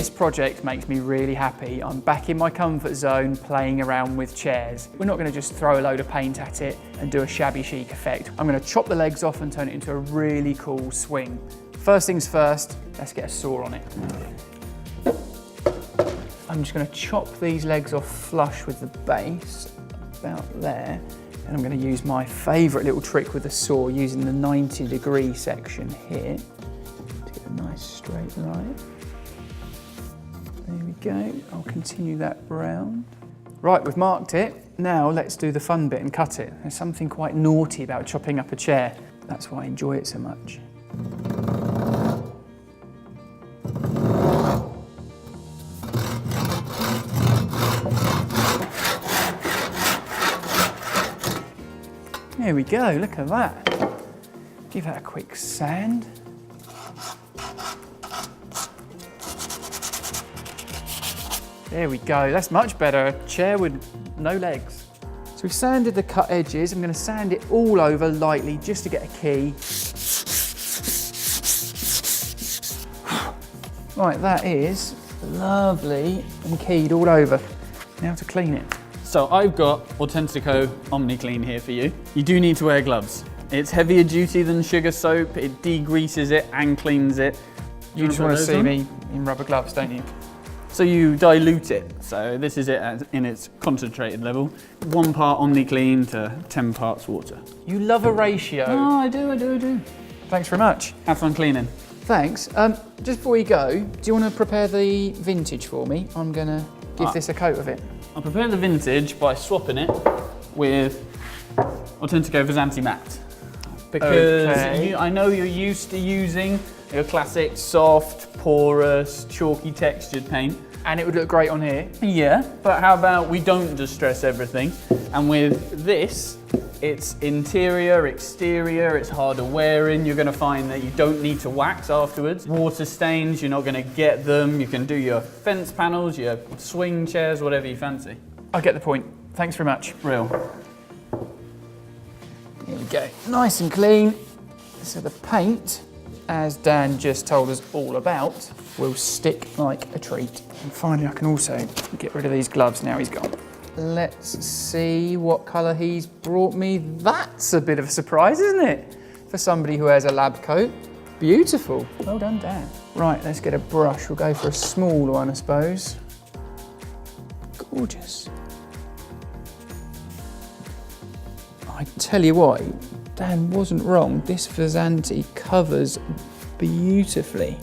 This project makes me really happy. I'm back in my comfort zone playing around with chairs. We're not going to just throw a load of paint at it and do a shabby chic effect. I'm going to chop the legs off and turn it into a really cool swing. First things first, let's get a saw on it. I'm just going to chop these legs off flush with the base, about there. And I'm going to use my favourite little trick with the saw, using the 90-degree section here to get a nice straight line. There we go. I'll continue that round. Right, we've marked it. Now let's do the fun bit and cut it. There's something quite naughty about chopping up a chair. That's why I enjoy it so much. There we go, look at that. Give that a quick sand. There we go, that's much better. A chair with no legs. So we've sanded the cut edges. I'm going to sand it all over lightly just to get a key. Right, that is lovely and keyed all over. Now to clean it. So I've got Autentico OmniClean here for you. You do need to wear gloves. It's heavier duty than sugar soap. It degreases it and cleans it. You just want to see me in rubber gloves, don't you? So you dilute it. So this is it in its concentrated level. 1 part OmniClean to 10 parts water. You love a ratio. Oh, I do. Thanks very much. Have fun cleaning. Thanks. Just before you go, do you want to prepare the vintage for me? I'm going to give this a coat of it. I'll prepare the vintage by swapping it with Autentico Vezzanti Matte. Because I know you're used to using your classic soft, porous, chalky textured paint. And it would look great on here. Yeah, but how about we don't distress everything? And with this, it's interior, exterior, it's harder wearing. You're gonna find that you don't need to wax afterwards. Water stains, you're not gonna get them. You can do your fence panels, your swing chairs, whatever you fancy. I get the point. Thanks very much. Real. Here we go. Nice and clean. So the paint, as Dan just told us all about, will stick like a treat. And finally, I can also get rid of these gloves now he's gone. Let's see what colour he's brought me. That's a bit of a surprise, isn't it? For somebody who has a lab coat. Beautiful. Well done, Dan. Right, let's get a brush. We'll go for a small one, I suppose. Gorgeous. I tell you what, Dan wasn't wrong. This Vezzanti covers beautifully.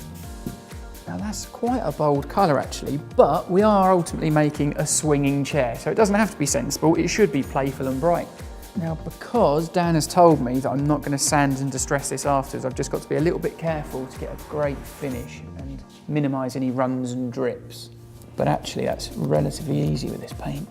Now that's quite a bold colour actually, but we are ultimately making a swinging chair, so it doesn't have to be sensible, it should be playful and bright. Now because Dan has told me that I'm not going to sand and distress this afterwards, I've just got to be a little bit careful to get a great finish and minimise any runs and drips. But actually that's relatively easy with this paint.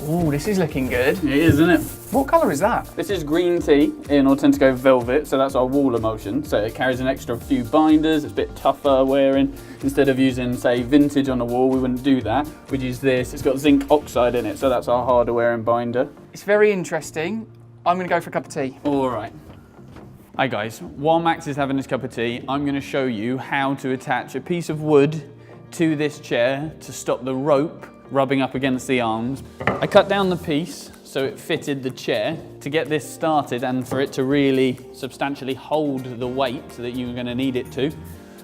Ooh, this is looking good. It is, isn't it? What colour is that? This is green tea in Autentico Velvet, so that's our wall emulsion. So it carries an extra few binders, it's a bit tougher wearing. Instead of using, say, vintage on the wall, we wouldn't do that. We'd use this. It's got zinc oxide in it, so that's our harder wearing binder. It's very interesting. I'm going to go for a cup of tea. All right. Hi guys, while Max is having his cup of tea, I'm going to show you how to attach a piece of wood to this chair to stop the rope rubbing up against the arms. I cut down the piece so it fitted the chair. To get this started and for it to really substantially hold the weight that you're going to need it to,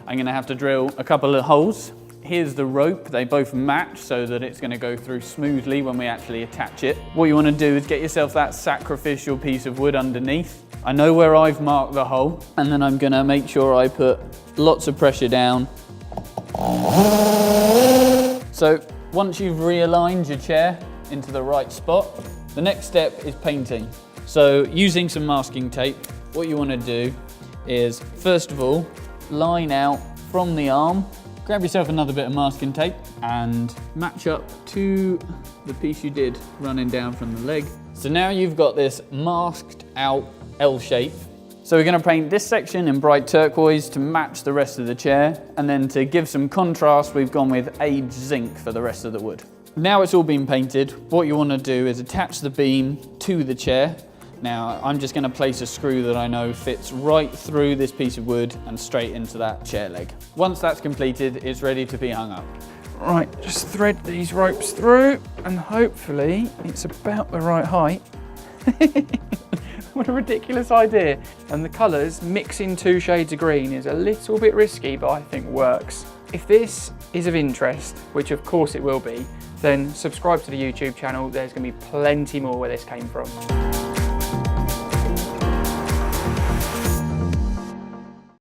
I'm going to have to drill a couple of holes. Here's the rope, they both match so that it's going to go through smoothly when we actually attach it. What you want to do is get yourself that sacrificial piece of wood underneath. I know where I've marked the hole, and then I'm going to make sure I put lots of pressure down. So once you've realigned your chair into the right spot, the next step is painting. So using some masking tape, what you want to do is, first of all, line out from the arm, grab yourself another bit of masking tape and match up to the piece you did running down from the leg. So now you've got this masked out L shape. So we're going to paint this section in bright turquoise to match the rest of the chair, and then to give some contrast we've gone with aged zinc for the rest of the wood. Now it's all been painted, what you want to do is attach the beam to the chair. Now, I'm just going to place a screw that I know fits right through this piece of wood and straight into that chair leg. Once that's completed, it's ready to be hung up. Right, just thread these ropes through and hopefully it's about the right height. What a ridiculous idea. And the colours mixing 2 shades of green is a little bit risky, but I think works. If this is of interest, which of course it will be, then subscribe to the YouTube channel. There's going to be plenty more where this came from.